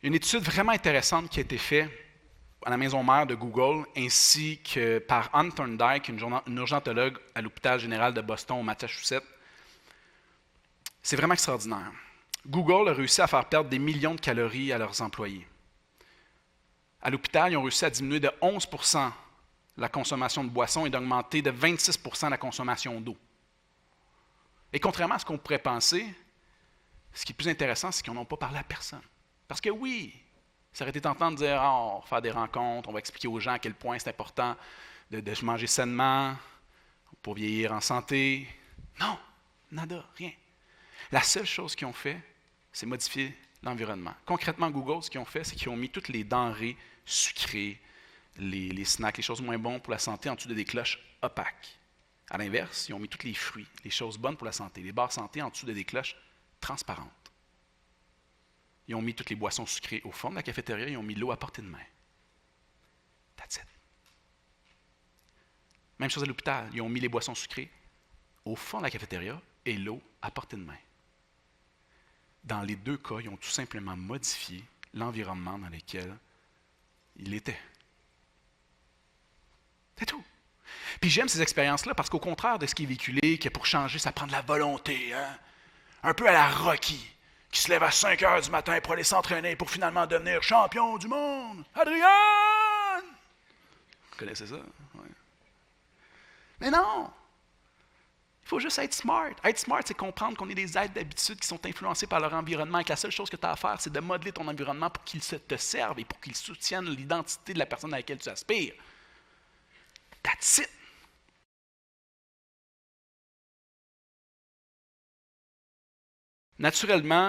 Une étude vraiment intéressante qui a été faite à la maison mère de Google, ainsi que par Anne Thorndike, une urgentologue à l'hôpital général de Boston au Massachusetts. C'est vraiment extraordinaire. Google a réussi à faire perdre des millions de calories à leurs employés. À l'hôpital, ils ont réussi à diminuer de 11% la consommation de boissons et d'augmenter de 26% la consommation d'eau. Et contrairement à ce qu'on pourrait penser, ce qui est plus intéressant, c'est qu'ils n'en ont pas parlé à personne. Parce que oui, ça aurait été tentant de dire, on va faire des rencontres, on va expliquer aux gens à quel point c'est important de manger sainement pour vieillir en santé. Non, nada, rien. La seule chose qu'ils ont fait, c'est modifier l'environnement. Concrètement, Google, ce qu'ils ont fait, c'est qu'ils ont mis toutes les denrées sucrées, les snacks, les choses moins bonnes pour la santé en dessous de des cloches opaques. À l'inverse, ils ont mis tous les fruits, les choses bonnes pour la santé, les barres santé en dessous de des cloches transparentes. Ils ont mis toutes les boissons sucrées au fond de la cafétéria, ils ont mis l'eau à portée de main. That's it. Même chose à l'hôpital, ils ont mis les boissons sucrées au fond de la cafétéria et l'eau à portée de main. Dans les deux cas, ils ont tout simplement modifié l'environnement dans lequel il était. C'est tout. Puis j'aime ces expériences-là parce qu'au contraire de ce qui est véhiculé, que pour changer, ça prend de la volonté, hein? Un peu à la Rocky, qui se lève à 5 heures du matin pour aller s'entraîner pour finalement devenir champion du monde. Adrien! Vous connaissez ça? Ouais. Mais non! Il faut juste être smart. Être smart, c'est comprendre qu'on est des êtres d'habitude qui sont influencés par leur environnement et que la seule chose que tu as à faire, c'est de modeler ton environnement pour qu'il te serve et pour qu'il soutienne l'identité de la personne à laquelle tu aspires. That's it. Naturellement,